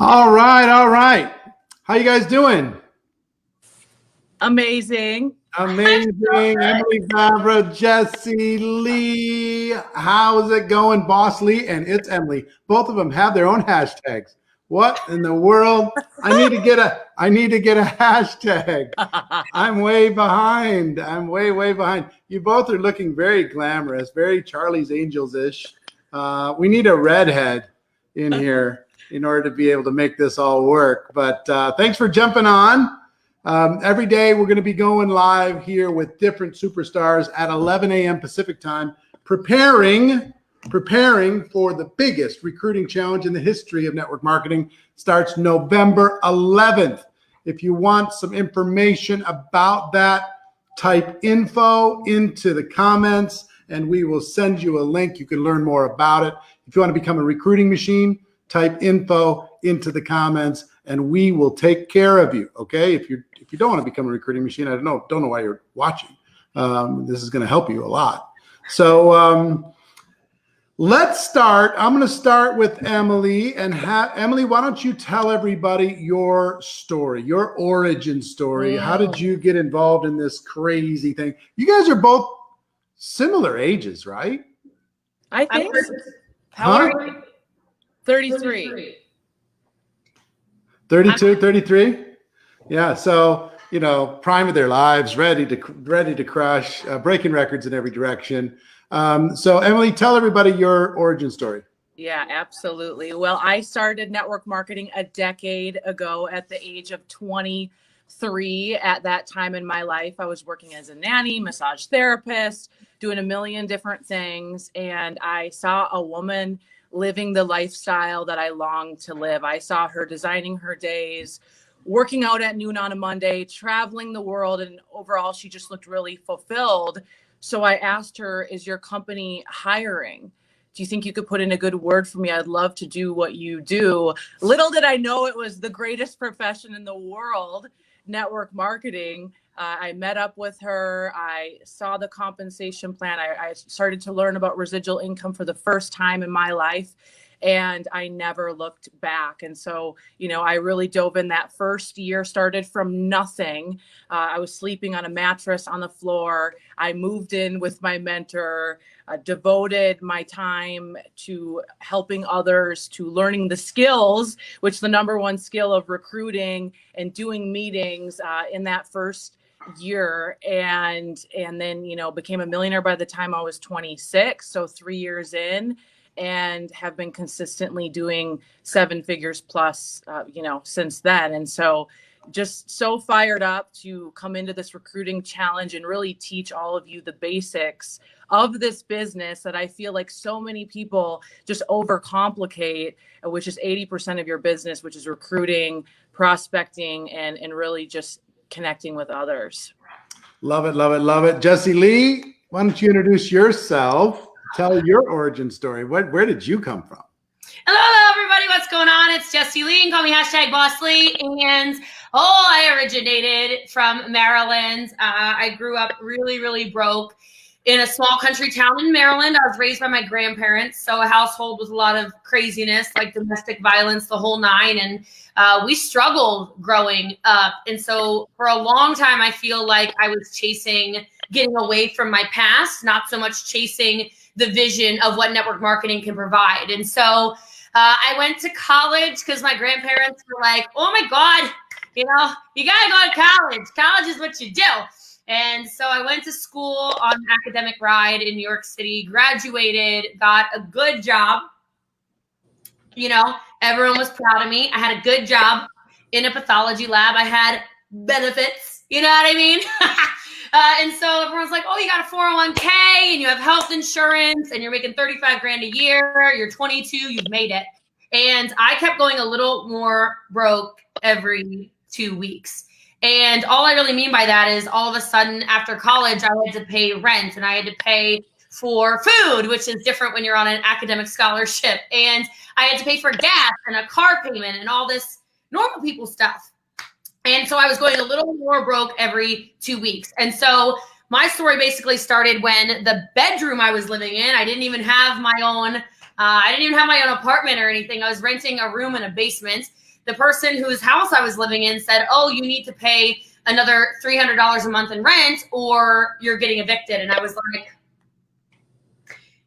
All right, all right. How you guys doing? Amazing. Amazing. Emily, Vavra, Jessie, Lee. How's it going? Boss Lee and it's Emily. Both of them have their own hashtags. What in the world? I need to get a hashtag. I'm way behind. I'm way behind. You both are looking very glamorous, very Charlie's Angels-ish. We need a redhead in here in order to be able to make this all work. But thanks for jumping on. Every day we're going to be going live here with different superstars at 11 a.m. Pacific time, preparing for the biggest recruiting challenge in the history of network marketing. Starts November 11th. If you want some information about that, type info into the comments and we will send you a link. You can learn more about it. If you want to become a recruiting machine, type info into the comments and we will take care of you. Okay. If you don't want to become a recruiting machine, I don't know why you're watching. This is going to help you a lot. So let's start. I'm going to start with Emily and Emily, why don't you tell everybody your story, your origin story? How did you get involved in this crazy thing? You guys are both similar ages, right? I think so. How are you? 33. 32, 33? Yeah, so, prime of their lives, ready to crush, breaking records in every direction. So, Emily, tell everybody your origin story. Yeah, absolutely. Well, I started network marketing a decade ago at the age of 23. At that time in my life, I was working as a nanny, massage therapist, doing a million different things. And I saw a woman living the lifestyle that I longed to live. I saw her designing her days, working out at noon on a Monday, traveling the world, and overall, she just looked really fulfilled. So I asked her, is your company hiring? Do you think you could put in a good word for me? I'd love to do what you do. Little did I know it was the greatest profession in the world, network marketing. I met up with her. I saw the compensation plan. I started to learn about residual income for the first time in my life, and I never looked back. And so, I really dove in that first year, started from nothing. I was sleeping on a mattress on the floor. I moved in with my mentor, devoted my time to helping others, to learning the skills, which the number one skill of recruiting and doing meetings in that first year, and then became a millionaire by the time I was 26, so 3 years in, and have been consistently doing 7 figures plus since then. And so just so fired up to come into this recruiting challenge and really teach all of you the basics of this business that I feel like so many people just overcomplicate, which is 80% of your business, which is recruiting, prospecting, and really just connecting with others. Love it, love it, love it. Jessie Lee, why don't you introduce yourself? Tell your origin story. Where did you come from? Hello, everybody. What's going on? It's Jessie Lee. Call me #BossLee. And I originated from Maryland. I grew up really, really broke in a small country town in Maryland. I was raised by my grandparents, so a household with a lot of craziness, like domestic violence, the whole nine. And we struggled growing up. And so for a long time, I feel like I was chasing getting away from my past, not so much chasing the vision of what network marketing can provide. And so I went to college because my grandparents were like, oh my God, you got to go to college. College is what you do. And so I went to school on an academic ride in New York City, graduated, got a good job. Everyone was proud of me. I had a good job in a pathology lab. I had benefits, you know what I mean? And so everyone's like, oh, you got a 401k and you have health insurance and you're making 35 grand a year. You're 22, you've made it. And I kept going a little more broke every 2 weeks. And all I really mean by that is all of a sudden after college, I had to pay rent and I had to pay for food, which is different when you're on an academic scholarship. And I had to pay for gas and a car payment and all this normal people stuff. And so I was going a little more broke every 2 weeks. And so my story basically started when the bedroom I was living in, I didn't even have my own apartment or anything. I was renting a room in a basement. The person whose house I was living in said, oh, you need to pay another $300 a month in rent or you're getting evicted. And I was like,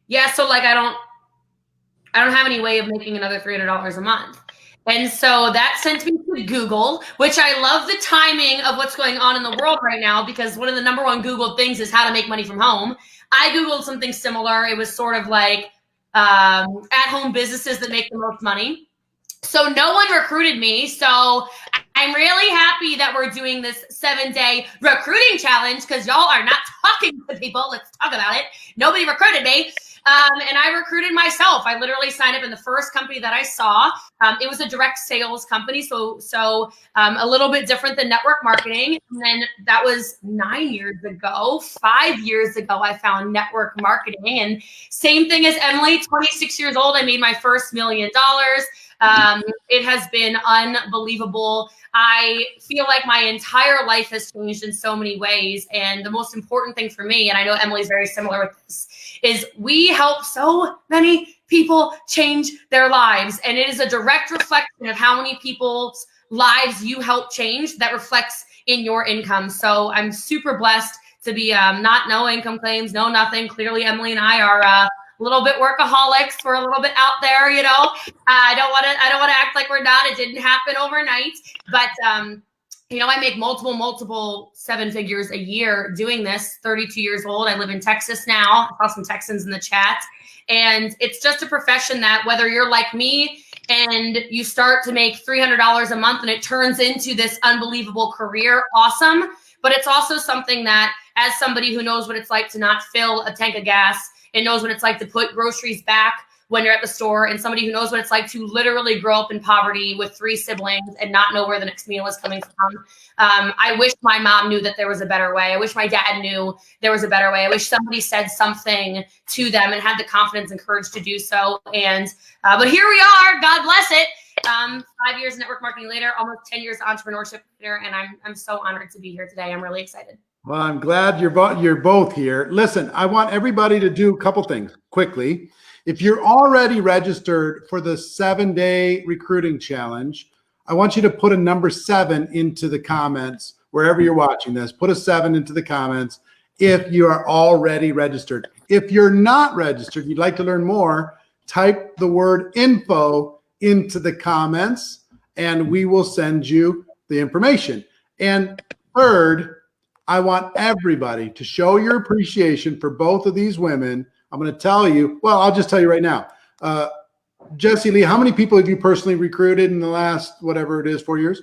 yeah, so like I don't have any way of making another $300 a month. And so that sent me to Google, which I love the timing of what's going on in the world right now, because one of the number one Googled things is how to make money from home. I Googled something similar. It was sort of like at-home businesses that make the most money. So no one recruited me. So I'm really happy that we're doing this 7-day recruiting challenge because y'all are not talking to people. Let's talk about it. Nobody recruited me. And I recruited myself. I literally signed up in the first company that I saw. It was a direct sales company, so a little bit different than network marketing. And then that was 9 years ago. 5 years ago, I found network marketing. And same thing as Emily, 26 years old, I made my first $1 million. It has been unbelievable. I feel like my entire life has changed in so many ways. And the most important thing for me, and I know Emily's very similar with this, is we help so many people change their lives. And it is a direct reflection of how many people's lives you help change that reflects in your income. So I'm super blessed to be no income claims, no nothing. Clearly, Emily and I are a little bit workaholics. We're a little bit out there, I don't want to act like we're not. It didn't happen overnight, but I make multiple 7 figures a year doing this. 32 years old. I live in Texas now. I saw some Texans in the chat. And it's just a profession that whether you're like me and you start to make $300 a month and it turns into this unbelievable career, awesome. But it's also something that as somebody who knows what it's like to not fill a tank of gas and knows what it's like to put groceries back when you're at the store, and somebody who knows what it's like to literally grow up in poverty with 3 siblings and not know where the next meal is coming from. I wish my mom knew that there was a better way. I wish my dad knew there was a better way. I wish somebody said something to them and had the confidence and courage to do so. And but here we are. God bless it. 5 years of network marketing later, almost 10 years of entrepreneurship later, and I'm so honored to be here today. I'm really excited. Well, I'm glad you're both here. Listen, I want everybody to do a couple things quickly. If you're already registered for the 7-day recruiting challenge, I want you to put a number 7 into the comments wherever you're watching this. Put a 7 into the comments if you are already registered. If you're not registered, you'd like to learn more, type the word info into the comments and we will send you the information. And third, I want everybody to show your appreciation for both of these women. I'm going to tell you, well, I'll just tell you right now. Jessie Lee, how many people have you personally recruited in the last, whatever it is, 4 years?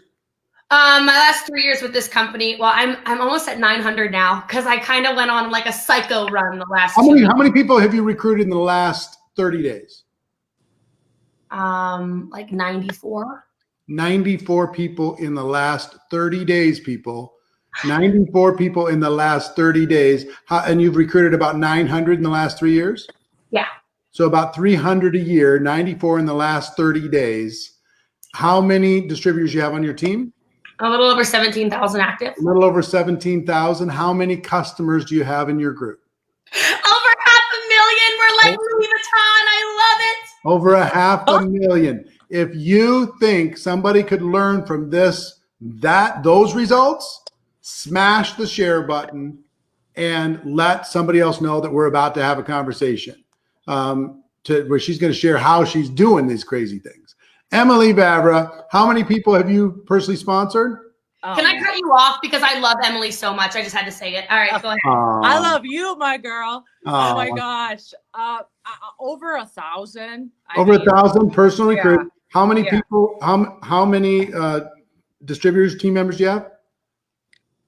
My last 3 years with this company, well, I'm almost at 900 now because I kind of went on like a psycho run the last How 2 many, years. how many people have you recruited in the last 30 days? Like 94. 94 people in the last 30 days, people. 94 people in the last 30 days. And you've recruited about 900 in the last 3 years? Yeah. So about 300 a year, 94 in the last 30 days. How many distributors do you have on your team? A little over 17,000 active. A little over 17,000. How many customers do you have in your group? Over 500,000. We're like Louis Vuitton. I love it. Over 500,000. If you think somebody could learn from those results, smash the share button and let somebody else know that we're about to have a conversation where she's going to share how she's doing these crazy things. Emily Vavra, how many people have you personally sponsored? Can I cut you off because I love Emily so much? I just had to say it. All right, go ahead. I love you, my girl. Oh my gosh. Over 1,000. Over 1,000 personal recruits. Yeah. How many people, how many distributors, team members do you have?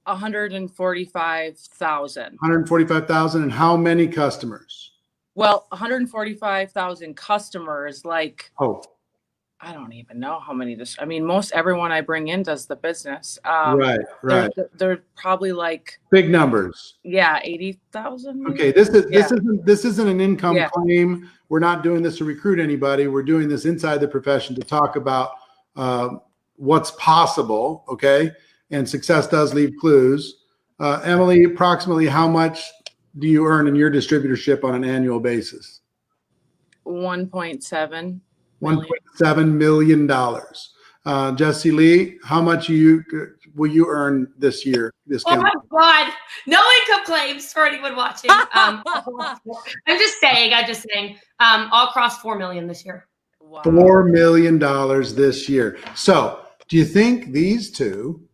145,000. 145,000. And how many customers? Well, 145,000 customers, like, Oh, I don't even know how many this. I mean, most everyone I bring in does the business. right. They're probably like Big numbers. 80,000. Okay, this isn't an income claim. We're not doing this to recruit anybody. We're doing this inside the profession to talk about what's possible. Okay, and success does leave clues. Emily, approximately how much do you earn in your distributorship on an annual basis? 1.7. $1.7 million. Jessie Lee, how much will you earn this year? Oh my God. No income claims for anyone watching. I'm just saying, I'll cross 4 million this year. Wow. $4 million this year. So do you think these two,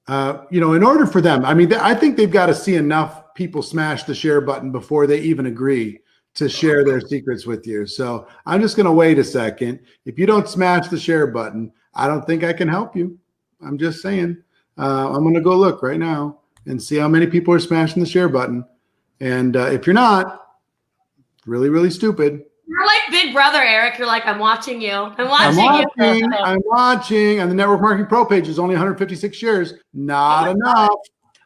in order for them, I mean, I think they've got to see enough people smash the share button before they even agree to share their secrets with you. So I'm just going to wait a second. If you don't smash the share button, I don't think I can help you. I'm just saying. I'm going to go look right now and see how many people are smashing the share button. And if you're not, really, really stupid. You're like Big Brother, Eric. You're like, I'm watching you. I'm watching you. I'm watching. And the Network Marketing Pro page is only 156 shares. Not enough.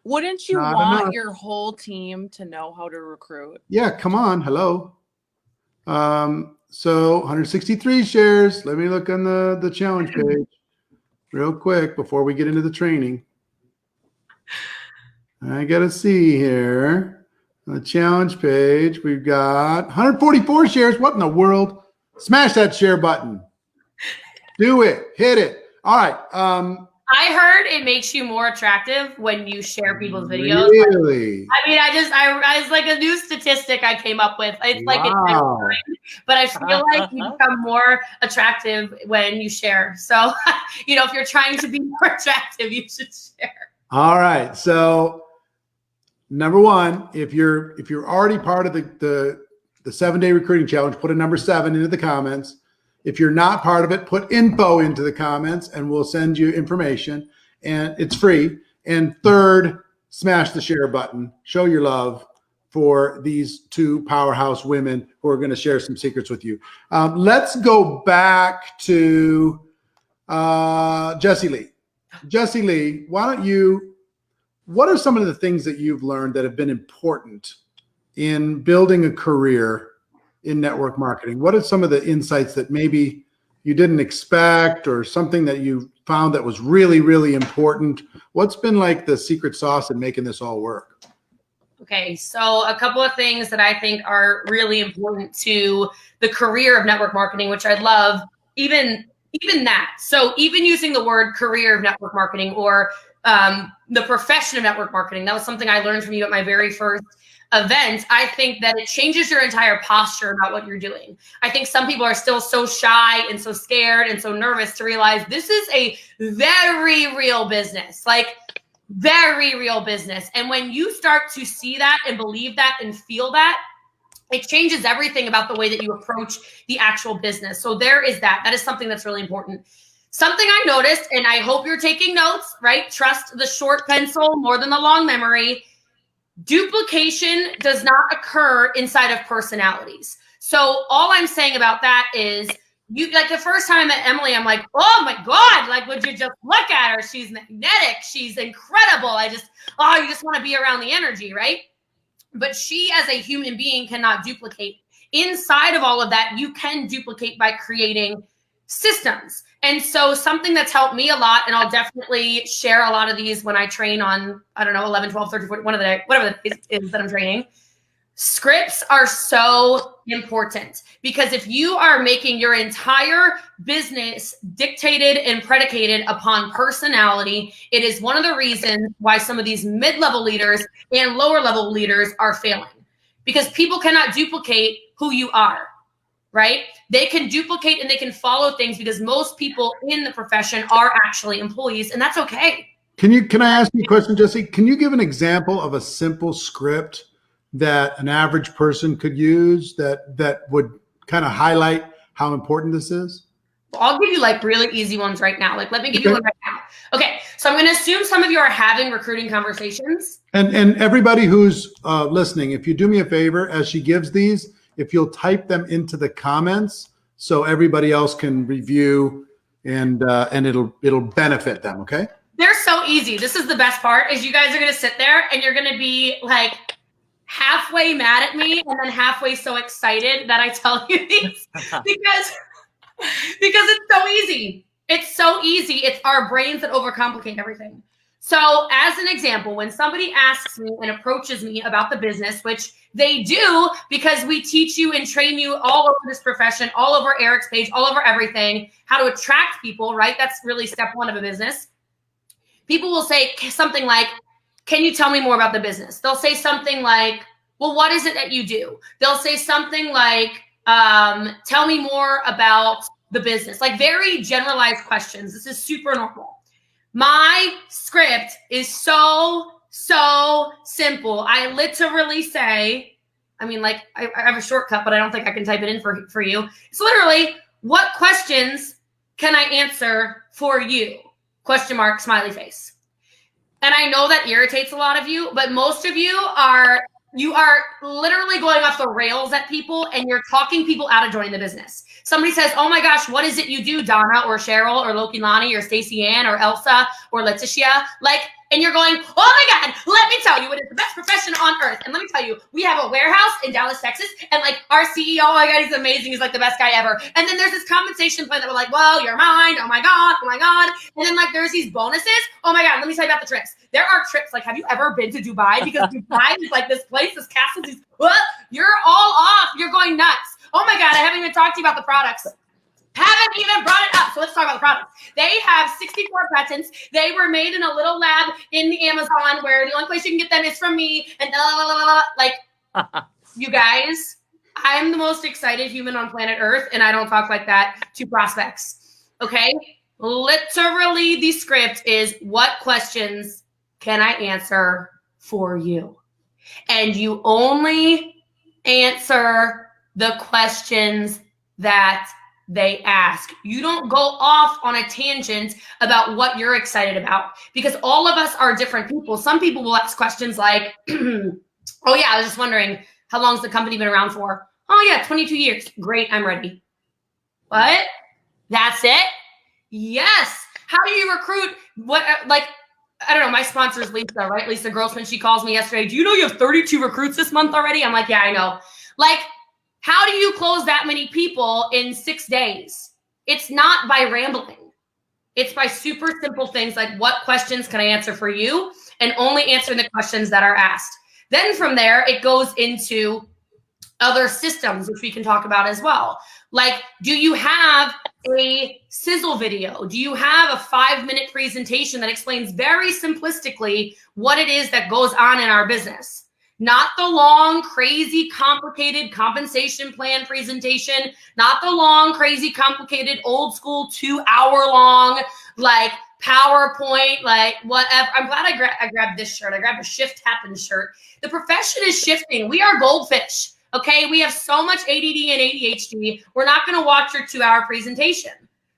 Wouldn't you want your whole team to know how to recruit? Yeah, come on. Hello. So 163 shares. Let me look on the challenge page real quick before we get into the training. I got to see here. On the challenge page, we've got 144 shares. What in the world? Smash that share button. Do it. Hit it. All right. I heard it makes you more attractive when you share people's videos. Really? I mean, I was like a new statistic I came up with. It's like, but I feel like you become more attractive when you share. So, if you're trying to be more attractive, you should share. All right. So, number one, if you're already part of the 7-day recruiting challenge, put a number 7 into the comments. If you're not part of it, put info into the comments and we'll send you information, and it's free. And third, smash the share button. Show your love for these two powerhouse women who are going to share some secrets with you. Let's go back to Jessie Lee. Jessie Lee, what are some of the things that you've learned that have been important in building a career in network marketing? What are some of the insights that maybe you didn't expect, or something that you found that was really, really important? What's been like the secret sauce in making this all work? Okay, so a couple of things that I think are really important to the career of network marketing, which I love, even that. So even using the word career of network marketing, or the profession of network marketing, that was something I learned from you at my very first event. I think that it changes your entire posture about what you're doing. I think some people are still so shy and so scared and so nervous to realize this is a very real business, like very real business. And when you start to see that and believe that and feel that, it changes everything about the way that you approach the actual business. So there is that. That is something that's really important. Something I noticed, and I hope you're taking notes, right? Trust the short pencil more than the long memory. Duplication does not occur inside of personalities. So all I'm saying about that is, you like the first time I met Emily, I'm like, oh my God, like, would you just look at her? She's magnetic. She's incredible. You just want to be around the energy, right? But she as a human being cannot duplicate. Inside of all of that, you can duplicate by creating systems. And so something that's helped me a lot, and I'll definitely share a lot of these when I train on, 11, 12, 13, 14, whatever the is that I'm training. Scripts are so important because if you are making your entire business dictated and predicated upon personality, it is one of the reasons why some of these mid-level leaders and lower level leaders are failing, because people cannot duplicate who you are, right? They can duplicate and they can follow things because most people in the profession are actually employees, and that's okay. Can I ask you a question, Jessie? Can you give an example of a simple script that an average person could use that would kind of highlight how important this is? I'll give you like really easy ones right now. Like, let me give you one right now. Okay. So I'm going to assume some of you are having recruiting conversations. And everybody who's listening, if you do me a favor, as she gives these, if you'll type them into the comments so everybody else can review and it'll benefit them. Okay. They're so easy. This is the best part is you guys are going to sit there and you're going to be like, halfway mad at me and then halfway so excited that I tell you these because it's so easy. It's so easy. It's our brains that overcomplicate everything. So as an example, when somebody asks me and approaches me about the business, which they do because we teach you and train you all over this profession, all over Eric's page, all over everything, how to attract people, right? That's really step one of a business. People will say something like, can you tell me more about the business? They'll say something like, well, what is it that you do? They'll say something like, tell me more about the business. Like very generalized questions. This is super normal. My script is so simple. I literally say, I have a shortcut, but I don't think I can type it in for you. It's literally, what questions can I answer for you? Question mark, smiley face. And I know that irritates a lot of you, but most of you are literally going off the rails at people and you're talking people out of joining the business. Somebody says, oh my gosh, what is it you do, Donna or Cheryl or Loki Lani or Stacey Ann or Elsa or Leticia? And you're going, oh my God, let me tell you, it is the best profession on earth. And let me tell you, we have a warehouse in Dallas, Texas. And our CEO, oh my God, he's amazing. He's like the best guy ever. And then there's this compensation plan that we're like, well, you're mine. Oh my God. Oh my God. And then there's these bonuses. Oh my God, let me tell you about the trips. There are trips. Have you ever been to Dubai? Because Dubai is this place, this castle, you're all off. You're going nuts. Oh my God, I haven't even talked to you about the products. Haven't even brought it up. So let's talk about the products. They have 64 patents. They were made in a little lab in the Amazon where the only place you can get them is from me. And you guys, I'm the most excited human on planet Earth. And I don't talk like that to prospects. Okay. Literally the script is, what questions can I answer for you? And you only answer the questions that they ask. You don't go off on a tangent about what you're excited about, because all of us are different people. Some people will ask questions like, oh yeah, I was just wondering, how long has the company been around for? Oh yeah, 22 years. Great, I'm ready. What? That's it? Yes. How do you recruit? I don't know, my sponsor is Lisa, right? Lisa Grossman, she calls me yesterday. Do you know you have 32 recruits this month already? I'm like, yeah, I know. How do you close that many people in 6 days? It's not by rambling. It's by super simple things like, what questions can I answer for you? And only answering the questions that are asked. Then from there, it goes into other systems, which we can talk about as well. Do you have a sizzle video? Do you have a 5-minute presentation that explains very simplistically what it is that goes on in our business? Not the long, crazy, complicated compensation plan presentation, not the long, crazy, complicated, old school 2-hour-long, PowerPoint, whatever. I'm glad I grabbed this shirt. I grabbed a Shift Happens shirt. The profession is shifting. We are goldfish. Okay, we have so much ADD and ADHD. We're not going to watch your 2-hour presentation.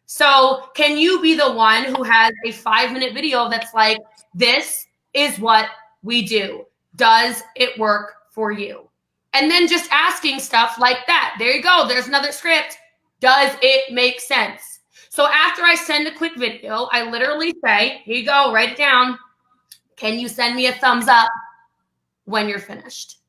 So can you be the one who has a 5-minute video that's like, this is what we do. Does it work for you? And then just asking stuff like that. There you go. There's another script. Does it make sense? So after I send a quick video, I literally say, here you go, write it down. Can you send me a thumbs up when you're finished?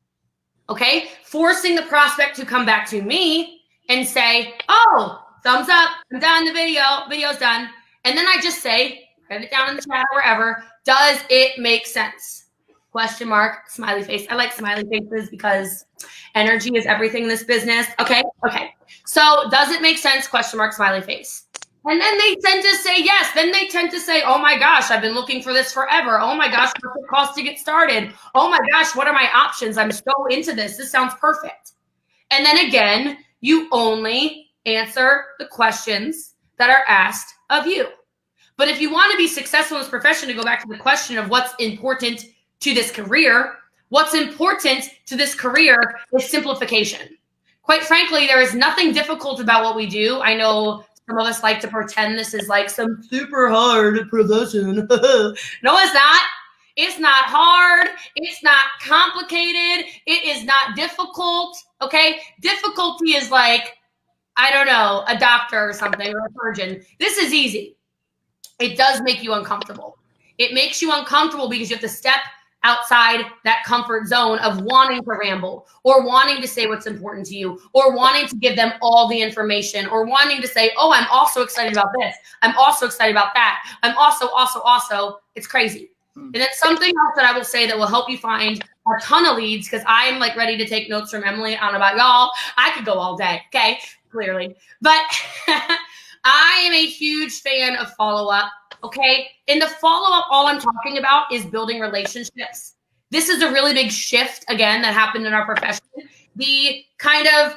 Okay? Forcing the prospect to come back to me and say, oh, thumbs up, I'm done the video, video's done. And then I just say, write it down in the chat or wherever, does it make sense? Question mark, smiley face. I like smiley faces because energy is everything in this business. Okay. So does it make sense? Question mark, smiley face. And then they tend to say yes. Then they tend to say, oh my gosh, I've been looking for this forever. Oh my gosh, what's it cost to get started? Oh my gosh, what are my options? I'm so into this. This sounds perfect. And then again, you only answer the questions that are asked of you. But if you want to be successful in this profession, to go back to the question of what's important to this career, what's important to this career is simplification. Quite frankly, there is nothing difficult about what we do. I know some of us like to pretend this is like some super hard profession. No, it's not. It's not hard. It's not complicated. It is not difficult. Okay? Difficulty is like, I don't know, a doctor or something, or a surgeon. This is easy. It does make you uncomfortable. It makes you uncomfortable because you have to step outside that comfort zone of wanting to ramble or wanting to say what's important to you or wanting to give them all the information or wanting to say, oh, I'm also excited about this. I'm also excited about that. I'm also, it's crazy. And it's something else that I will say that will help you find a ton of leads, because I'm like ready to take notes from Emily. I don't know about y'all. I could go all day. Okay, clearly. But I am a huge fan of follow-up. Okay. In the follow-up, all I'm talking about is building relationships. This is a really big shift, again, that happened in our profession. The kind of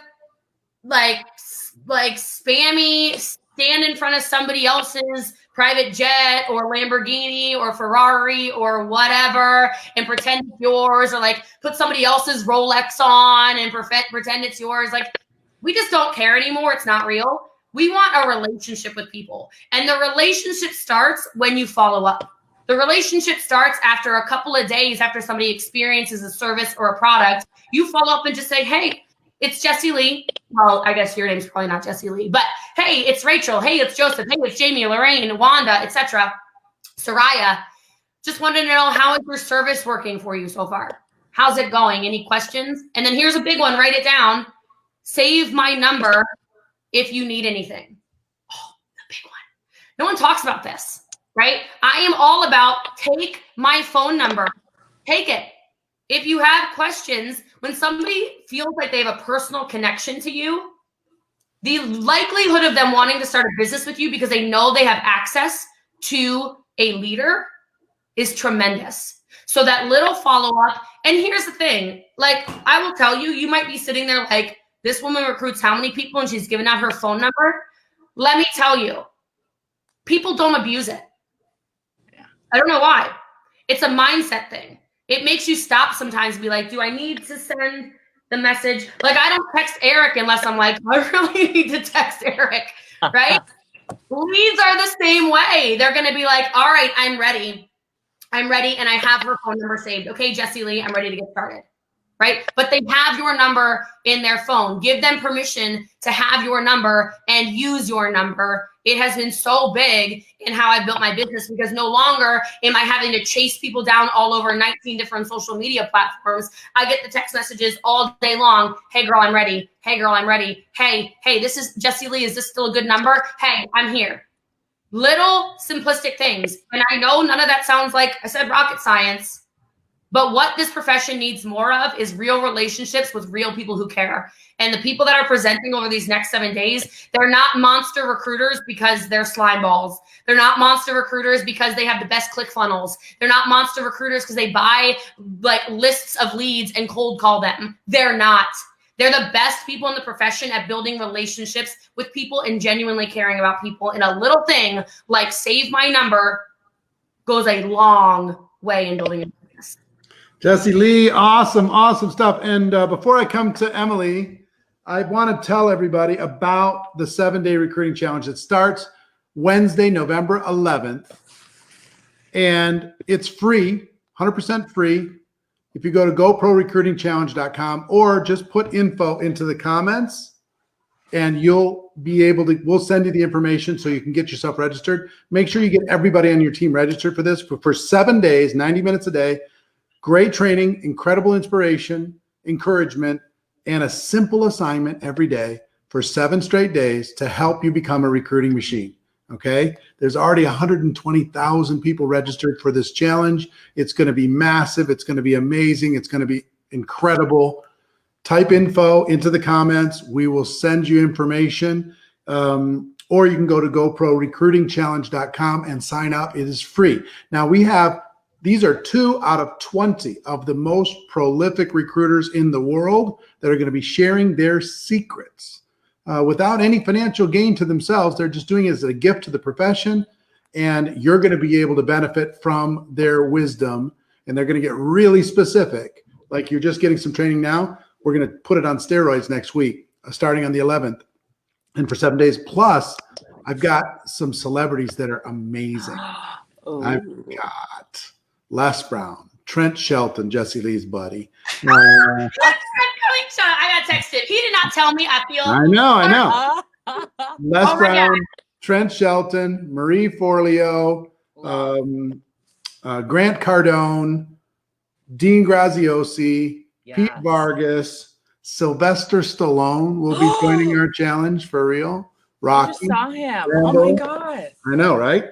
like spammy stand in front of somebody else's private jet or Lamborghini or Ferrari or whatever and pretend it's yours, or like put somebody else's Rolex on and pretend it's yours. Like, we just don't care anymore. It's not real. We want a relationship with people. And the relationship starts when you follow up. The relationship starts after a couple of days after somebody experiences a service or a product. You follow up and just say, hey, it's Jessie Lee. Well, I guess your name's probably not Jessie Lee, but hey, it's Rachel. Hey, it's Joseph. Hey, it's Jamie, Lorraine, Wanda, etc. Soraya. Just wanted to know, how is your service working for you so far? How's it going? Any questions? And then here's a big one. Write it down. Save my number if you need anything. Oh, the big one. No one talks about this, right? I am all about take my phone number. Take it. If you have questions, when somebody feels like they have a personal connection to you, the likelihood of them wanting to start a business with you because they know they have access to a leader is tremendous. So that little follow-up, and here's the thing, like, I will tell you, you might be sitting there like, this woman recruits how many people and she's giving out her phone number? Let me tell you, people don't abuse it. Yeah. I don't know why. It's a mindset thing. It makes you stop sometimes and be like, do I need to send the message? Like, I don't text Eric unless I'm like, I really need to text Eric, right? Leads are the same way. They're going to be like, all right, I'm ready. And I have her phone number saved. Okay, Jessie Lee, I'm ready to get started. Right? But they have your number in their phone. Give them permission to have your number and use your number. It has been so big in how I built my business, because no longer am I having to chase people down all over 19 different social media platforms. I get the text messages all day long. Hey girl, I'm ready. Hey girl, I'm ready. Hey, this is Jessie Lee. Is this still a good number? Hey, I'm here. Little simplistic things. And I know none of that sounds like I said rocket science. But what this profession needs more of is real relationships with real people who care. And the people that are presenting over these next 7 days, they're not monster recruiters because they're slime balls. They're not monster recruiters because they have the best click funnels. They're not monster recruiters because they buy like lists of leads and cold call them. They're not. They're the best people in the profession at building relationships with people and genuinely caring about people. And a little thing like save my number goes a long way in building a business. Jessie Lee, awesome stuff. And before I come to Emily, I want to tell everybody about the 7-day recruiting challenge. It starts Wednesday, November 11th. And it's free, 100% free. If you go to goprorecruitingchallenge.com or just put info into the comments, and you'll be able to, we'll send you the information so you can get yourself registered. Make sure you get everybody on your team registered for this for 7 days, 90 minutes a day. Great training, incredible inspiration, encouragement, and a simple assignment every day for 7 straight days to help you become a recruiting machine. Okay. There's already 120,000 people registered for this challenge. It's going to be massive. It's going to be amazing. It's going to be incredible. Type info into the comments. We will send you information. Or you can go to goprorecruitingchallenge.com and sign up. It is free. Now these are 2 out of 20 of the most prolific recruiters in the world that are going to be sharing their secrets. Without any financial gain to themselves. They're just doing it as a gift to the profession, and you're going to be able to benefit from their wisdom, and they're going to get really specific. Like you're just getting some training now. We're going to put it on steroids next week, starting on the 11th, and for 7 days. Plus, I've got some celebrities that are amazing. Oh. I've got Les Brown, Trent Shelton, Jessie Lee's buddy. I got texted. He did not tell me. I feel. I know. Les Oh my Brown, God. Trent Shelton, Marie Forleo, Grant Cardone, Dean Graziosi, Yes. Pete Vargas, Sylvester Stallone will be joining our challenge for real. I Rocky. just saw him. Rambo. Oh my God. I know, right?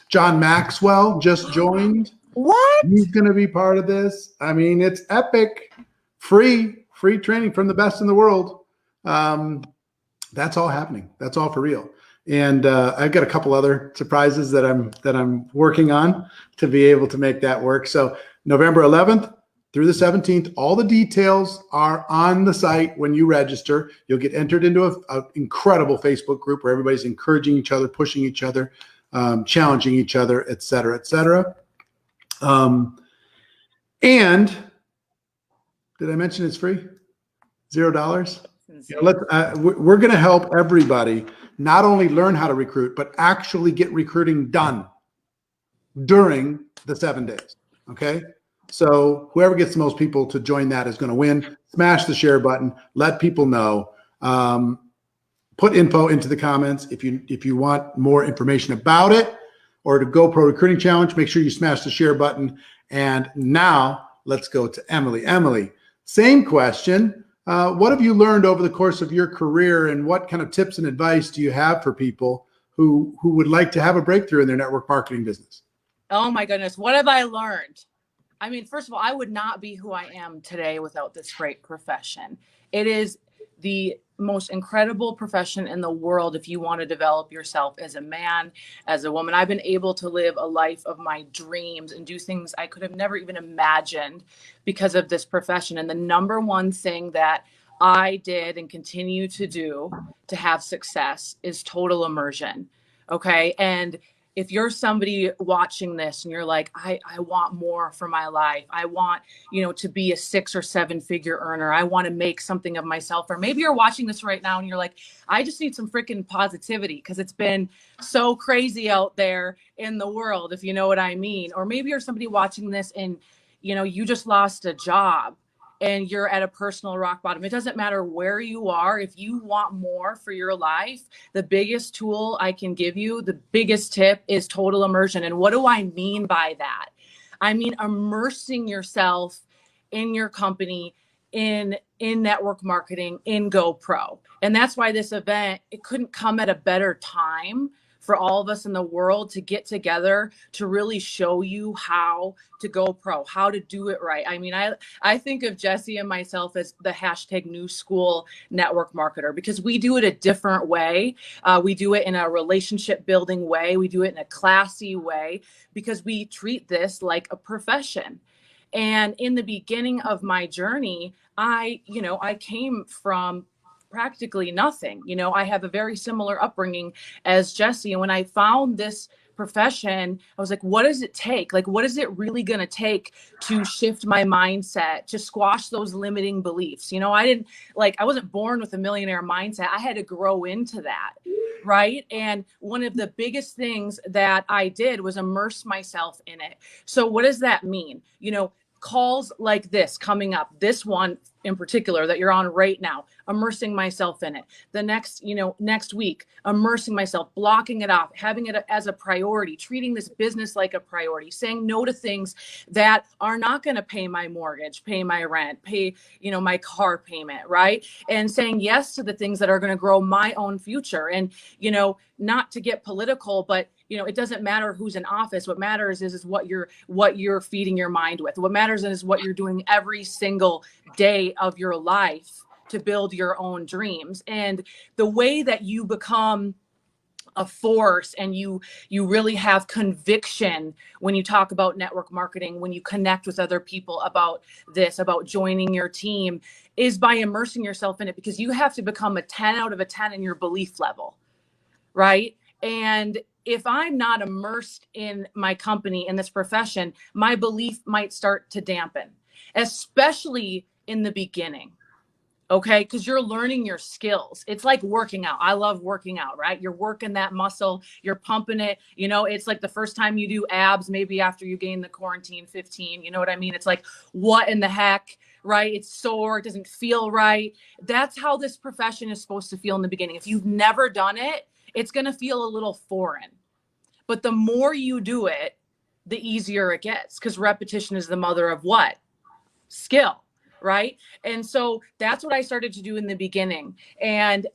John Maxwell just joined. What? He's going to be part of this. I mean, it's epic. Free training from the best in the world. That's all happening. That's all for real. And I've got a couple other surprises that I'm working on to be able to make that work. So November 11th through the 17th, all the details are on the site. When you register, you'll get entered into an incredible Facebook group where everybody's encouraging each other, pushing each other, challenging each other, et cetera, et cetera. And did I mention it's free? $0? You know, we're going to help everybody not only learn how to recruit, but actually get recruiting done during the 7 days. Okay. So whoever gets the most people to join that is going to win. Smash the share button. Let people know. Put info into the comments. If you want more information about it or to go Pro Recruiting Challenge, make sure you smash the share button. And now let's go to Emily. Emily, same question. What have you learned over the course of your career, and what kind of tips and advice do you have for people who would like to have a breakthrough in their network marketing business? Oh my goodness. What have I learned? I mean, first of all, I would not be who I am today without this great profession. It is the most incredible profession in the world if you want to develop yourself as a man, as a woman. I've been able to live a life of my dreams and do things I could have never even imagined because of this profession. And the number one thing that I did and continue to do to have success is total immersion. Okay. And if you're somebody watching this and you're like, I want more for my life. I want, to be a 6 or 7 figure earner. I want to make something of myself. Or maybe you're watching this right now and you're like, I just need some freaking positivity because it's been so crazy out there in the world, if you know what I mean. Or maybe you're somebody watching this and, you just lost a job and you're at a personal rock bottom. It doesn't matter where you are. If you want more for your life, the biggest tool I can give you, the biggest tip is total immersion. And what do I mean by that? I mean, immersing yourself in your company, in network marketing, in GoPro. And that's why this event, it couldn't come at a better time for all of us in the world to get together to really show you how to go pro, how to do it right. I mean, I think of Jessie and myself as the hashtag new school network marketer because we do it a different way. We do it in a relationship building way. We do it in a classy way because we treat this like a profession. And in the beginning of my journey, I came from practically nothing. You know, I have a very similar upbringing as Jessie. And when I found this profession, I was like, what does it take? Like, what is it really going to take to shift my mindset, to squash those limiting beliefs? You know, I wasn't born with a millionaire mindset. I had to grow into that. Right. And one of the biggest things that I did was immerse myself in it. So what does that mean? You know, calls like this coming up, this one in particular that you're on right now, immersing myself in it. The next week, immersing myself, blocking it off, having it as a priority, treating this business like a priority, saying no to things that are not going to pay my mortgage, pay my rent, pay, my car payment, right? And saying yes to the things that are going to grow my own future. And, not to get political, but it doesn't matter who's in office. What matters is what you're feeding your mind with. What matters is what you're doing every single day of your life to build your own dreams. And the way that you become a force and you really have conviction when you talk about network marketing, when you connect with other people about this, about joining your team, is by immersing yourself in it, because you have to become a 10 out of a 10 in your belief level, right? And if I'm not immersed in my company, in this profession, my belief might start to dampen, especially in the beginning. Okay. Because you're learning your skills. It's like working out. I love working out, right? You're working that muscle, you're pumping it. It's like the first time you do abs, maybe after you gain the quarantine 15, you know what I mean? It's like, what in the heck, right? It's sore. It doesn't feel right. That's how this profession is supposed to feel in the beginning. If you've never done it, it's going to feel a little foreign. But the more you do it, the easier it gets, because repetition is the mother of what? Skill, right? And so that's what I started to do in the beginning. And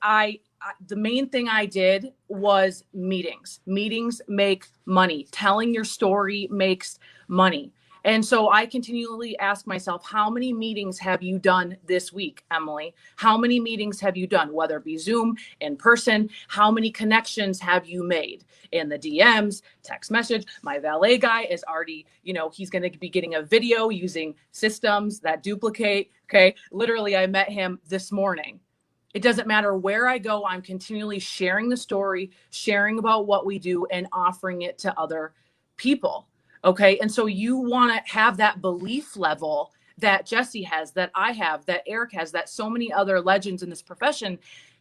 the main thing I did was meetings. Meetings make money. Telling your story makes money. And so I continually ask myself, how many meetings have you done this week, Emily? How many meetings have you done, whether it be Zoom, in person? How many connections have you made in the DMs, text message? My valet guy is already, he's going to be getting a video using systems that duplicate. Okay. Literally, I met him this morning. It doesn't matter where I go. I'm continually sharing the story, sharing about what we do, and offering it to other people. Okay. And so you want to have that belief level that Jessie has, that I have, that Eric has, that so many other legends in this profession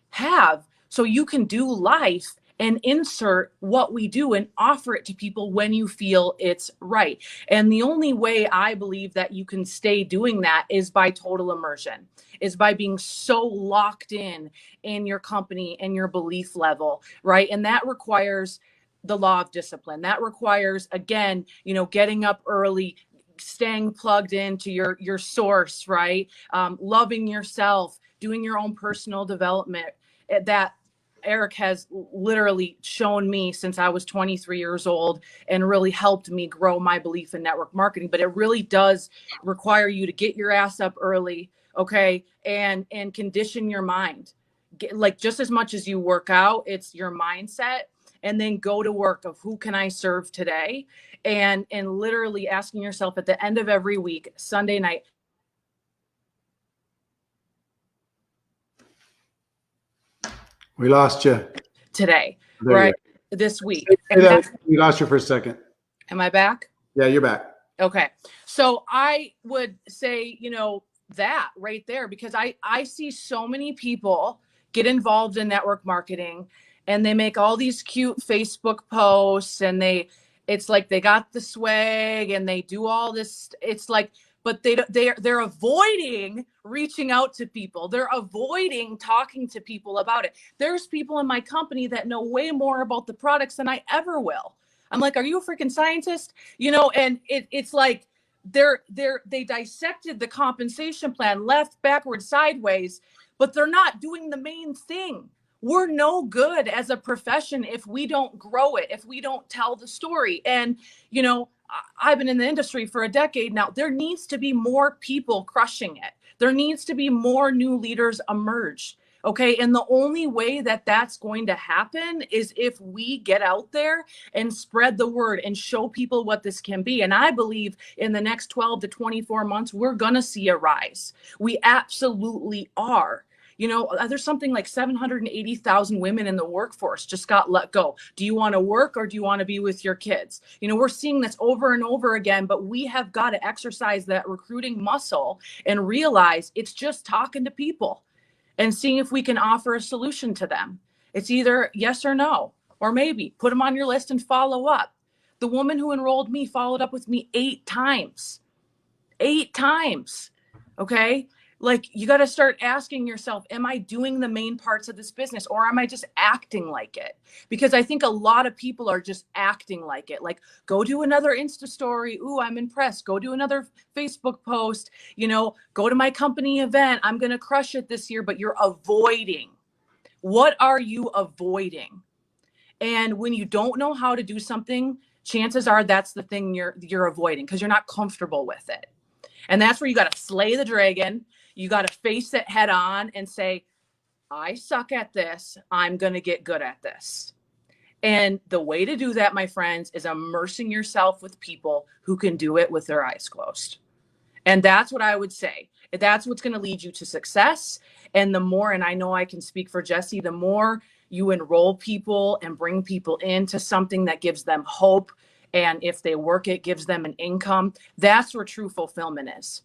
have, so you can do life and insert what we do and offer it to people when you feel it's right. And the only way I believe that you can stay doing that is by total immersion, is by being so locked in your company and your belief level, right? And that requires the law of discipline. That requires, again, getting up early, staying plugged into your source, right? Loving yourself, doing your own personal development. That Eric has literally shown me since I was 23 years old, and really helped me grow my belief in network marketing. But it really does require you to get your ass up early, okay, and condition your mind. Like, just as much as you work out, it's your mindset. And then go to work of, who can I serve today? And literally asking yourself at the end of every week, Sunday night. We lost you. Today, There right? This week. We lost you for a second. Am I back? Yeah, you're back. Okay. So I would say, that right there, because I see so many people get involved in network marketing, and they make all these cute Facebook posts, and it's like they got the swag and they do all this. It's like, but they're avoiding reaching out to people. They're avoiding talking to people about it. There's people in my company that know way more about the products than I ever will. I'm like, are you a freaking scientist? And it's like they dissected the compensation plan left, backward, sideways, but they're not doing the main thing. We're no good as a profession if we don't grow it, if we don't tell the story. And, I've been in the industry for a decade now. There needs to be more people crushing it. There needs to be more new leaders emerge. Okay. And the only way that that's going to happen is if we get out there and spread the word and show people what this can be. And I believe in the next 12 to 24 months, we're going to see a rise. We absolutely are. You know, there's something like 780,000 women in the workforce just got let go. Do you want to work or do you want to be with your kids? You know, we're seeing this over and over again, but we have got to exercise that recruiting muscle and realize it's just talking to people and seeing if we can offer a solution to them. It's either yes or no, or maybe put them on your list and follow up. The woman who enrolled me followed up with me 8 times. 8 times. Okay. Like, you got to start asking yourself, am I doing the main parts of this business, or am I just acting like it? Because I think a lot of people are just acting like it. Like, go do another Insta story. Ooh, I'm impressed. Go do another Facebook post, you know, go to my company event. I'm going to crush it this year, but you're avoiding. What are you avoiding? And when you don't know how to do something, chances are that's the thing you're avoiding, because you're not comfortable with it. And that's where you got to slay the dragon. You got to face it head on and say, I suck at this. I'm going to get good at this. And the way to do that, my friends, is immersing yourself with people who can do it with their eyes closed. And that's what I would say. That's what's going to lead you to success. And the more, and I know I can speak for Jessie, the more you enroll people and bring people into something that gives them hope, and if they work, it gives them an income. That's where true fulfillment is.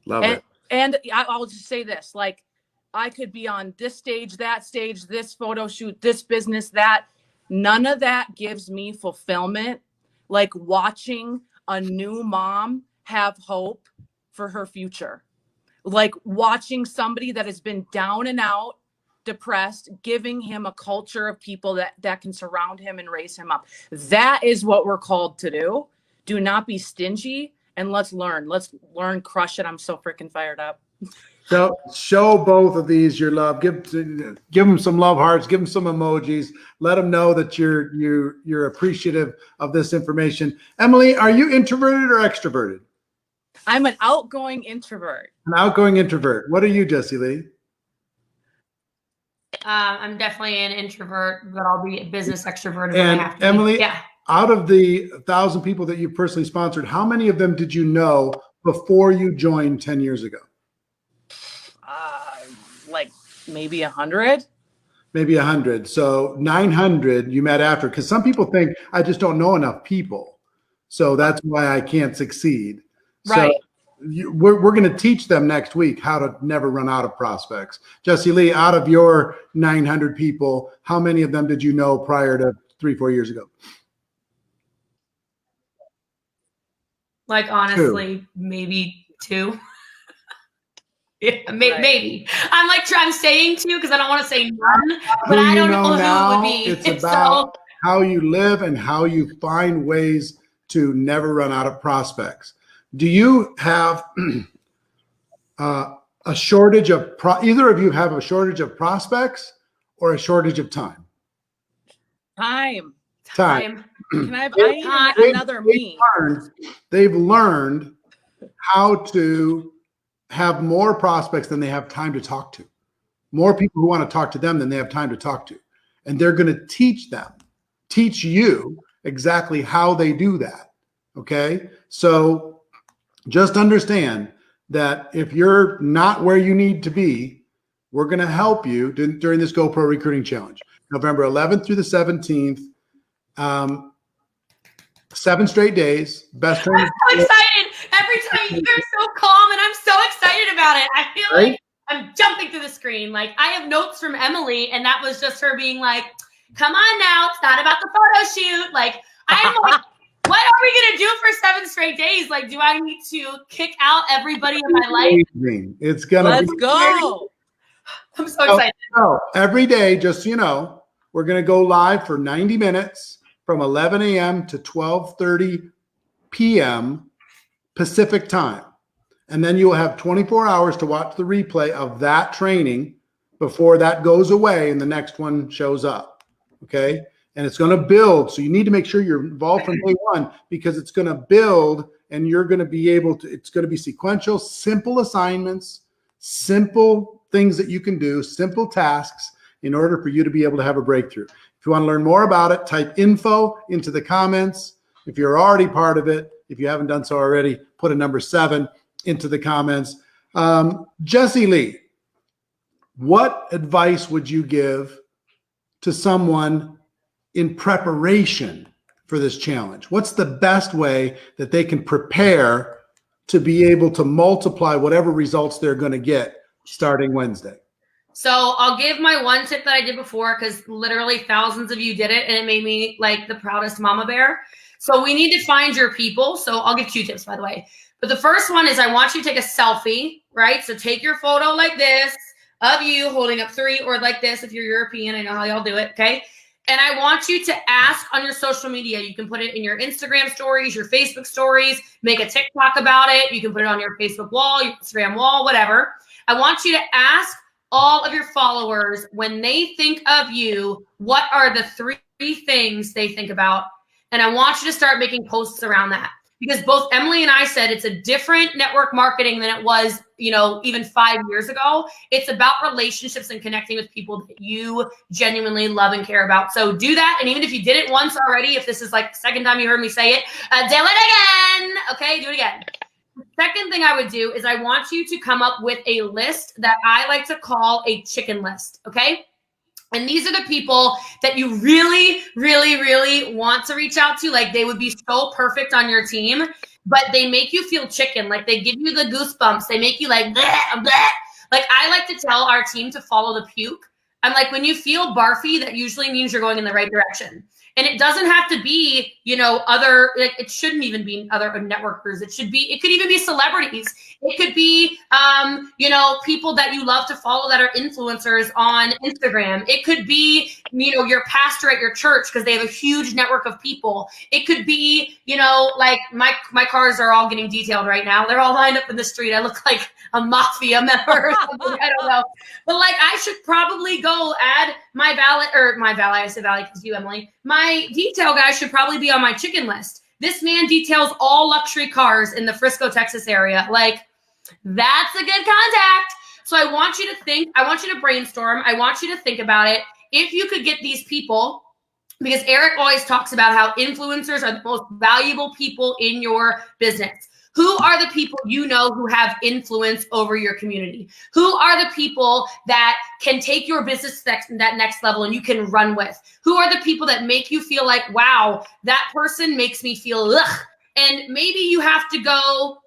Love it. And I'll just say this, like, I could be on this stage, that stage, this photo shoot, this business, that. None of that gives me fulfillment like watching a new mom have hope for her future. Like watching somebody that has been down and out, depressed, giving him a culture of people that can surround him and raise him up. That is what we're called to do. Do not be stingy, and let's learn, crush it. I'm so freaking fired up. So show both of these your love. Give them some love hearts. Give them some emojis. Let them know that you're appreciative of this information. Emily, are you introverted or extroverted? I'm an outgoing introvert. An outgoing introvert. What are you, Jessie Lee? I'm definitely an introvert, but I'll be a business extrovert. And I have to Emily, yeah. Out of the 1,000 people that you personally sponsored, how many of them did you know before you joined 10 years ago? Like maybe 100. Maybe 100. So 900 you met after, because some people think I just don't know enough people, so that's why I can't succeed. Right. So we're going to teach them next week how to never run out of prospects. Jessie Lee, out of your 900 people, how many of them did you know prior to 3-4 years ago? Like, honestly, maybe 2. Yeah, maybe. I'm saying 2 because I don't want to say none, but I don't know who it would be. It's about how you live and how you find ways to never run out of prospects. Do you have a shortage of either of you have a shortage of prospects or a shortage of time? Time. Can I have another me? They've learned how to have more prospects than they have time to talk to. More people who want to talk to them than they have time to talk to. And they're going to teach you exactly how they do that. Okay? So just understand that if you're not where you need to be, we're going to help you during this GoPro Recruiting Challenge. November 11th through the 17th. 7 straight days. Best time. I'm so excited. Every time you're so calm, and I'm so excited about it. I feel like I'm jumping through the screen. Like, I have notes from Emily, and that was just her being like, come on now, it's not about the photo shoot. Like, I'm like, what are we going to do for 7 straight days? Like, do I need to kick out everybody in my life? It's going to Let's go. I'm so excited. So every day, just so you know, we're going to go live for 90 minutes from 11 a.m. to 12:30 p.m. Pacific time. And then you'll have 24 hours to watch the replay of that training before that goes away and the next one shows up. Okay? And it's going to build. So you need to make sure you're involved from day one, because it's going to build and you're going to be able to, it's going to be sequential, simple assignments, simple things that you can do, simple tasks in order for you to be able to have a breakthrough. If you want to learn more about it, type info into the comments. If you're already part of it, if you haven't done so already, put a number 7 into the comments. Jessie Lee, What advice would you give to someone in preparation for this challenge? What's the best way that they can prepare to be able to multiply whatever results they're going to get starting Wednesday? So I'll give my one tip that I did before, because literally thousands of you did it and it made me like the proudest mama bear. So we need to find your people. So I'll give 2 tips, by the way. But the first one is I want you to take a selfie, right? So take your photo like this of you holding up 3, or like this if you're European. I know how y'all do it, okay? And I want you to ask on your social media. You can put it in your Instagram stories, your Facebook stories, make a TikTok about it. You can put it on your Facebook wall, your Instagram wall, whatever. I want you to ask all of your followers, when they think of you, what are the 3 things they think about? And I want you to start making posts around that, because both Emily and I said it's a different network marketing than it was, even 5 years ago. It's about relationships and connecting with people that you genuinely love and care about. So do that. And even if you did it once already, if this is like the second time you heard me say it, do it again. Okay, do it again. The second thing I would do is I want you to come up with a list that I like to call a chicken list, okay? And these are the people that you really, really, really want to reach out to. Like, they would be so perfect on your team, but they make you feel chicken. Like, they give you the goosebumps. They make you like, bleh, bleh. Like, I like to tell our team to follow the puke. I'm like, when you feel barfy, that usually means you're going in the right direction. And it doesn't have to be, it shouldn't even be other networkers. It could even be celebrities. It could be, people that you love to follow that are influencers on Instagram. It could be, your pastor at your church, because they have a huge network of people. It could be, like my cars are all getting detailed right now. They're all lined up in the street. I look like a mafia member or something. I don't know. But like, I should probably go add my valet, I say valet because you, Emily, my detail guy should probably be on my chicken list. This man details all luxury cars in the Frisco, Texas area. Like, that's a good contact. So I want you to think, I want you to brainstorm. I want you to think about it. If you could get these people, because Eric always talks about how influencers are the most valuable people in your business. Who are the people who have influence over your community? Who are the people that can take your business to that next level and you can run with? Who are the people that make you feel like, wow, that person makes me feel ugh? And maybe you have to go,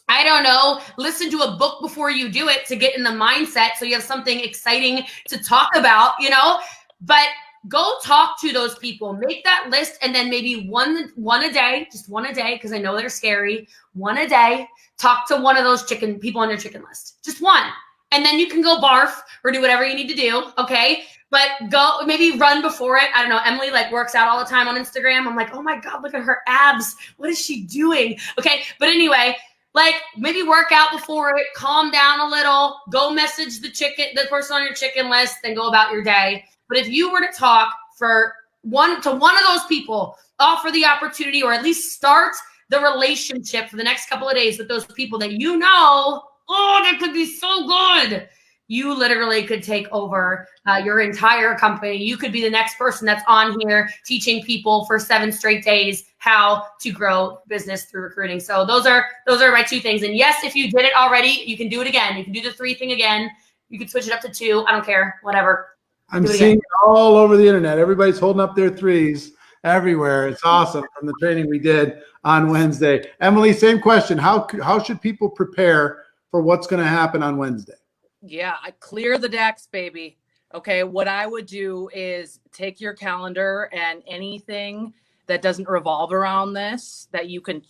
I don't know, listen to a book before you do it to get in the mindset so you have something exciting to talk about, but go talk to those people, make that list, and then maybe one a day, just one a day, because I know they're scary. One a day, talk to one of those people on your chicken list, just one. And then you can go barf or do whatever you need to do, okay? But go, maybe run before it. I don't know, Emily works out all the time on Instagram. I'm like, oh my God, look at her abs. What is she doing? Okay, but anyway, maybe work out before it, calm down a little, go message the person on your chicken list, then go about your day. But if you were to talk for one of those people, offer the opportunity, or at least start the relationship for the next couple of days with those people that that could be so good. You literally could take over your entire company. You could be the next person that's on here teaching people for 7 straight days how to grow business through recruiting. So those are my 2 things. And yes, if you did it already, you can do it again. You can do the 3 thing again. You can switch it up to 2. I don't care, whatever. I'm seeing it all over the internet. Everybody's holding up their 3s everywhere. It's awesome from the training we did on Wednesday. Emily, same question. How should people prepare for what's going to happen on Wednesday? Yeah, I clear the decks, baby. Okay, what I would do is take your calendar and anything that doesn't revolve around this, that you can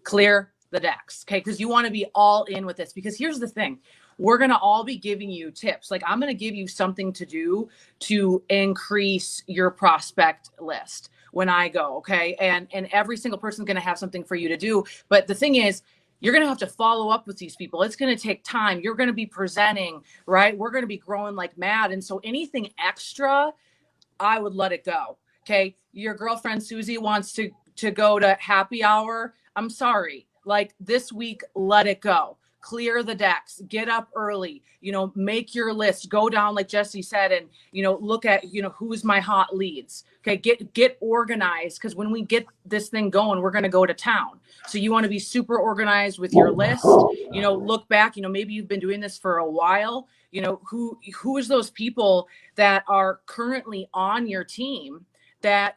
clear the decks, okay? Because you want to be all in with this. Because here's the thing. We're going to all be giving you tips. Like, I'm going to give you something to do to increase your prospect list when I go, okay? And every single person's going to have something for you to do. But the thing is, you're going to have to follow up with these people. It's going to take time. You're going to be presenting, right? We're going to be growing like mad. And so anything extra, I would let it go, okay? Your girlfriend Susie wants to go to happy hour. I'm sorry. Like, this week, let it go. clear the decks, get up early, make your list, go down, like Jessie said, and, look at, who's my hot leads. Okay. Get organized. Cause when we get this thing going, we're going to go to town. So you want to be super organized with your list, look back, maybe you've been doing this for a while, who is those people that are currently on your team that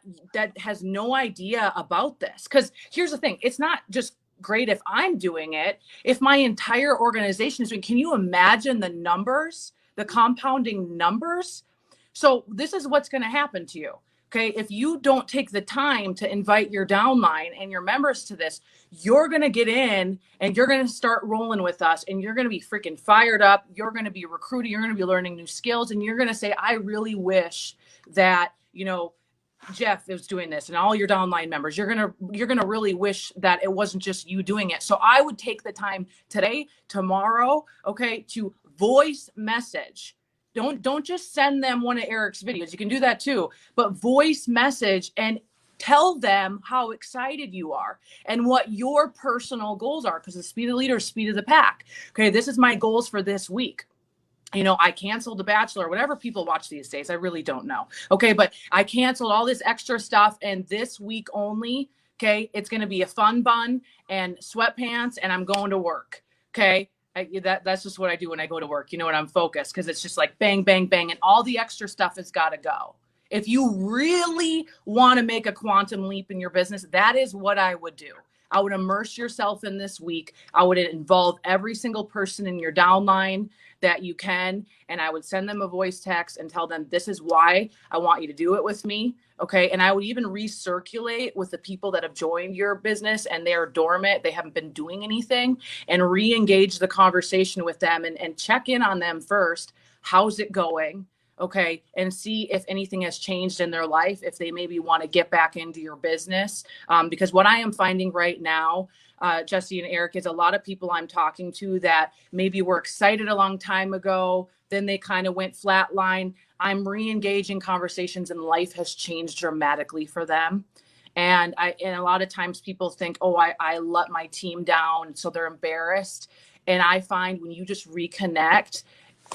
has no idea about this? Because here's the thing, it's not just great if I'm doing it. If my entire organization is doing, can you imagine the numbers, the compounding numbers? So this is what's going to happen to you. Okay. If you don't take the time to invite your downline and your members to this, you're going to get in and you're going to start rolling with us and you're going to be freaking fired up. You're going to be recruiting. You're going to be learning new skills. And you're going to say, I really wish that, Jeff is doing this, and all your downline members, you're gonna really wish that it wasn't just you doing it. So I would take the time today, tomorrow, okay, to voice message. Don't just send them one of Eric's videos. You can do that too, but voice message and tell them how excited you are and what your personal goals are, because the speed of the leader is speed of the pack. Okay, this is my goals for this week. I canceled The Bachelor, whatever people watch these days. I really don't know. Okay. But I canceled all this extra stuff. And this week only, okay, it's going to be a fun bun and sweatpants and I'm going to work. Okay. That's just what I do when I go to work, and I'm focused because it's just like bang, bang, bang. And all the extra stuff has got to go. If you really want to make a quantum leap in your business, that is what I would do. I would immerse yourself in this week. I would involve every single person in your downline that you can. And I would send them a voice text and tell them, this is why I want you to do it with me. Okay. And I would even recirculate with the people that have joined your business and they're dormant. They haven't been doing anything, and re-engage the conversation with them and check in on them first. How's it going? Okay. And see if anything has changed in their life, if they maybe want to get back into your business. Because what I am finding right now, Jessie and Eric, is a lot of people I'm talking to that maybe were excited a long time ago, then they kind of went flatline. I'm re-engaging conversations and life has changed dramatically for them. And a lot of times people think, oh, I let my team down, so they're embarrassed. And I find when you just reconnect,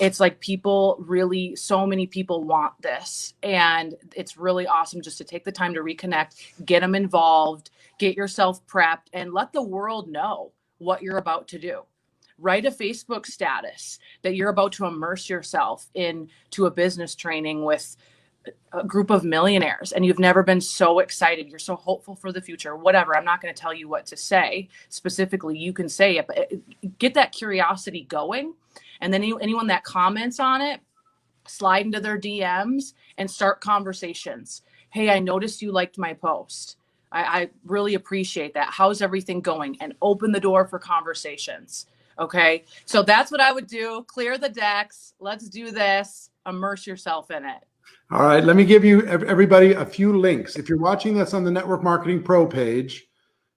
it's like so many people want this. And it's really awesome just to take the time to reconnect, get them involved, get yourself prepped, and let the world know what you're about to do. Write a Facebook status that you're about to immerse yourself into a business training with a group of millionaires and you've never been so excited. You're so hopeful for the future, whatever. I'm not going to tell you what to say specifically. You can say it, but get that curiosity going. And then anyone that comments on it, slide into their DMs and start conversations. Hey, I noticed you liked my post. I really appreciate that. How's everything going? And open the door for conversations. Okay. So that's what I would do. Clear the decks. Let's do this. Immerse yourself in it. All right. Let me give you everybody a few links. If you're watching this on the Network Marketing Pro page,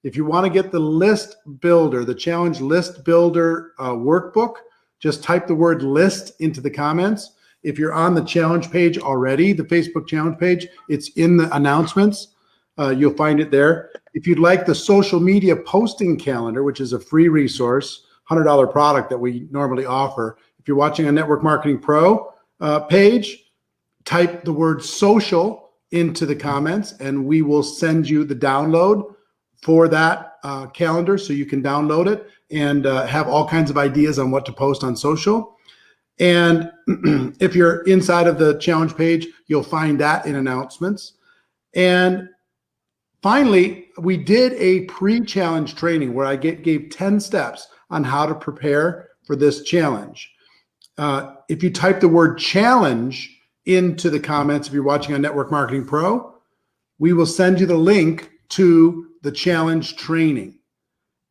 if you want to get the list builder, the challenge list builder workbook, just type the word list into the comments. If you're on the challenge page already, the Facebook challenge page, it's in the announcements. You'll find it there. If you'd like the social media posting calendar, which is a free resource, $100 product that we normally offer. If you're watching a Network Marketing Pro page, type the word social into the comments and we will send you the download for that calendar so you can download it and have all kinds of ideas on what to post on social. And if you're inside of the challenge page, you'll find that in announcements. And finally, we did a pre-challenge training where I gave 10 steps on how to prepare for this challenge. If you type the word challenge into the comments, if you're watching on Network Marketing Pro, we will send you the link to the challenge training.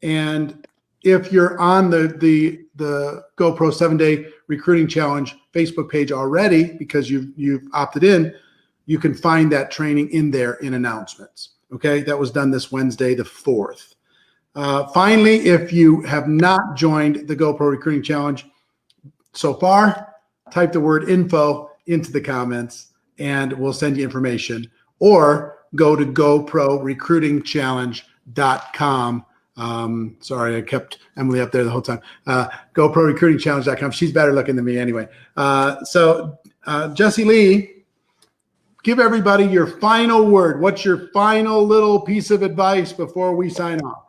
And if you're on the GoPro 7-Day Recruiting Challenge Facebook page already, because you've opted in, you can find that training in there in announcements. Okay, that was done this Wednesday, the 4th. Finally, if you have not joined the GoPro Recruiting Challenge so far, type the word info into the comments and we'll send you information, or go to GoProRecruitingChallenge.com Sorry, I kept Emily up there the whole time. GoProRecruitingChallenge.com. She's better looking than me anyway. Jessie Lee, give everybody your final word. What's your final little piece of advice before we sign off?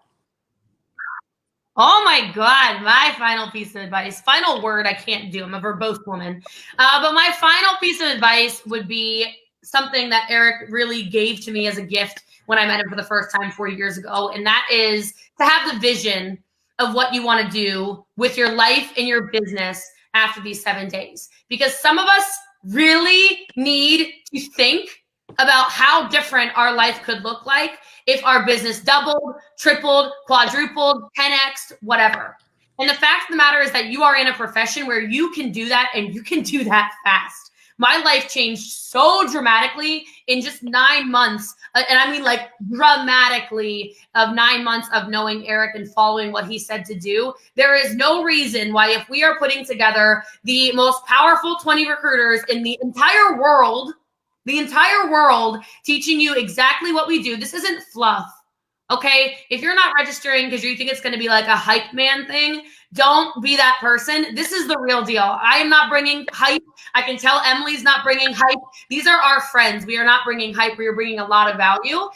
Oh my God, my final piece of advice, final word I can't do. I'm a verbose woman. But my final piece of advice would be something that Eric really gave to me as a gift when I met him for the first time 4 years ago. And that is to have the vision of what you want to do with your life and your business after these 7 days. Because some of us really need to think about how different our life could look like if our business doubled, tripled, quadrupled, 10x, whatever. And the fact of the matter is that you are in a profession where you can do that, and you can do that fast. My life changed so dramatically in just 9 months. And I mean like dramatically of 9 months of knowing Eric and following what he said to do. There is no reason why, if we are putting together the most powerful 20 recruiters in the entire world, teaching you exactly what we do. This isn't fluff, okay? If you're not registering because you think it's going to be like a hype man thing, don't be that person. This is the real deal. I am not bringing hype. I can tell Emily's not bringing hype. These are our friends. We are not bringing hype. We are bringing a lot of value.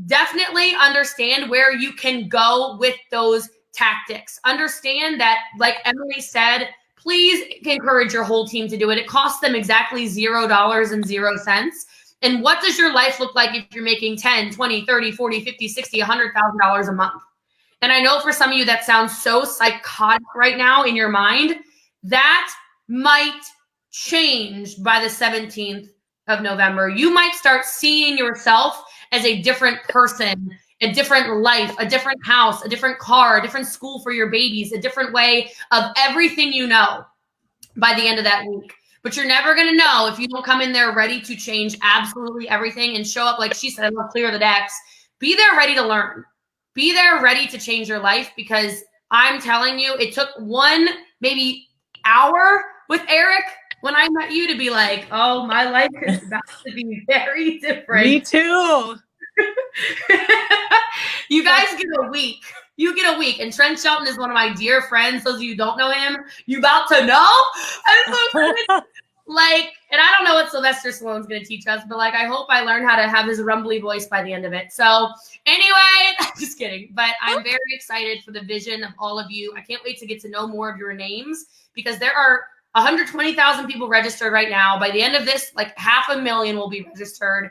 Definitely understand where you can go with those tactics. Understand that, like Emily said, please encourage your whole team to do it. It costs them exactly $0.00. And what does your life look like if you're making 10, 20, 30, 40, 50, 60, $100,000 a month? And I know for some of you that sounds so psychotic right now in your mind. That might change by the 17th of November. You might start seeing yourself as a different person, a different life, a different house, a different car, a different school for your babies, a different way of everything you know by the end of that week. But you're never going to know if you don't come in there ready to change absolutely everything and show up, like she said, I'll clear the decks. Be there ready to learn. Be there ready to change your life, because I'm telling you, it took one maybe hour with Eric when I met you to be like, oh, my life is about to be very different. Me too. You guys get a week. You get a week. And Trent Shelton is one of my dear friends. Those of you who don't know him, you about to know? I'm so excited. Like, and I don't know what Sylvester Stallone's going to teach us, but like, I hope I learn how to have his rumbly voice by the end of it. So anyway, just kidding. But I'm very excited for the vision of all of you. I can't wait to get to know more of your names, because there are 120,000 people registered right now. By the end of this, like 500,000 will be registered.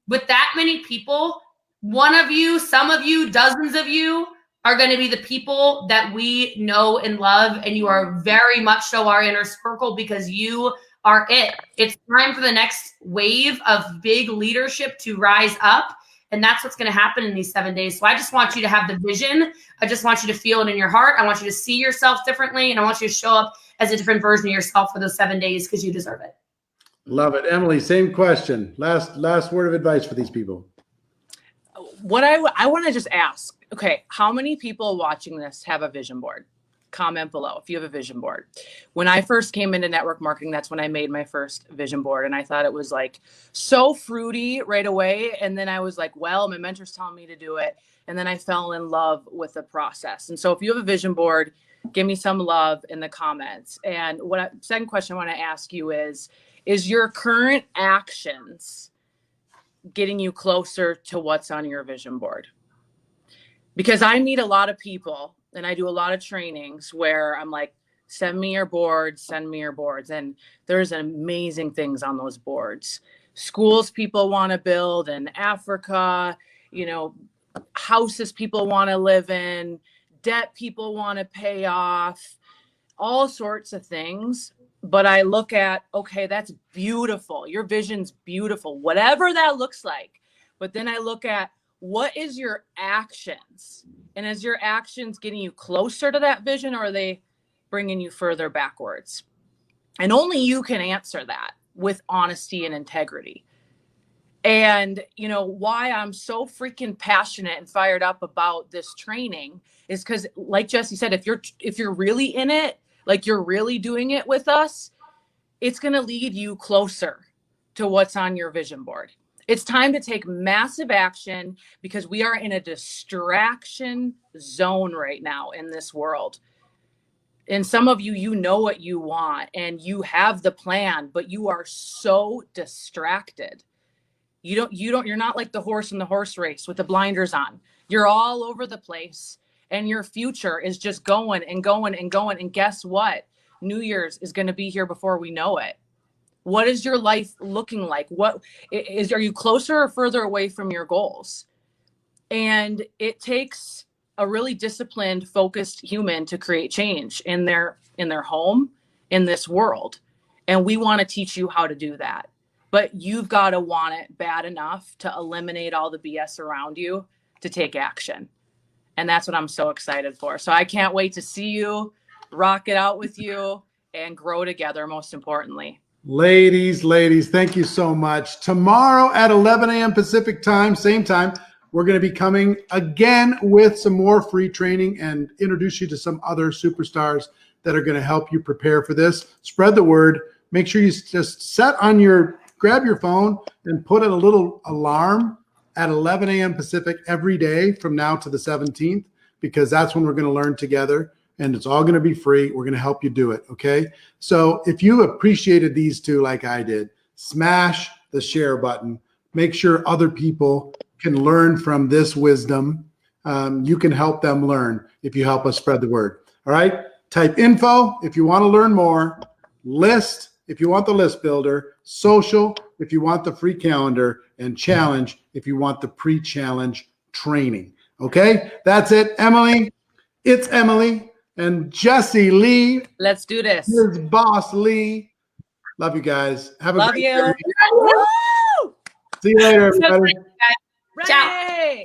With that many people, one of you, some of you, dozens of you are going to be the people that we know and love. And you are very much so our inner circle, because you are it. It's time for the next wave of big leadership to rise up. And that's what's going to happen in these 7 days. So I just want you to have the vision. I just want you to feel it in your heart. I want you to see yourself differently. And I want you to show up as a different version of yourself for those 7 days, because you deserve it. Love it. Emily, same question. Last word of advice for these people. What I want to just ask, okay, how many people watching this have a vision board? Comment below if you have a vision board. When I first came into network marketing, that's when I made my first vision board. And I thought it was like so fruity right away. And then I was like, well, my mentor's telling me to do it. And then I fell in love with the process. And so if you have a vision board, give me some love in the comments. And second question I want to ask you is your current actions getting you closer to what's on your vision board? Because I meet a lot of people and I do a lot of trainings where I'm like, send me your boards, send me your boards. And there's amazing things on those boards. Schools people want to build in Africa, houses people want to live in, debt people want to pay off, all sorts of things. But I look at, okay, that's beautiful. Your vision's beautiful, whatever that looks like. But then I look at, what is your actions? And is your actions getting you closer to that vision, or are they bringing you further backwards? And only you can answer that with honesty and integrity. And, why I'm so freaking passionate and fired up about this training is because, like Jessie said, if you're really in it, like you're really doing it with us, it's going to lead you closer to what's on your vision board. It's time to take massive action because we are in a distraction zone right now in this world. And some of you, you know what you want and you have the plan, but you are so distracted. You're not like the horse in the horse race with the blinders on. You're all over the place and your future is just going and going and going. And guess what? New Year's is going to be here before we know it. What is your life looking like? Are you closer or further away from your goals? And it takes a really disciplined, focused human to create change in their home, in this world. And we want to teach you how to do that. But you've got to want it bad enough to eliminate all the BS around you to take action. And that's what I'm so excited for. So I can't wait to see you, rock it out with you, and grow together, most importantly. Ladies, thank you so much. Tomorrow at 11 a.m. Pacific time, same time, we're going to be coming again with some more free training and introduce you to some other superstars that are going to help you prepare for this. Spread the word. Make sure you just grab your phone and put in a little alarm at 11 a.m. Pacific every day from now to the 17th, because that's when we're going to learn together. And it's all going to be free. We're going to help you do it, okay? So if you appreciated these two like I did, smash the share button. Make sure other people can learn from this wisdom. You can help them learn if you help us spread the word, all right? Type info if you want to learn more, list if you want the list builder, social if you want the free calendar, and challenge if you want the pre-challenge training, okay? That's it, Emily. It's Emily. And Jessie Lee. Let's do this. Here's Boss Lee. Love you guys. Have a Love great you. day. See you later, everybody. Ciao.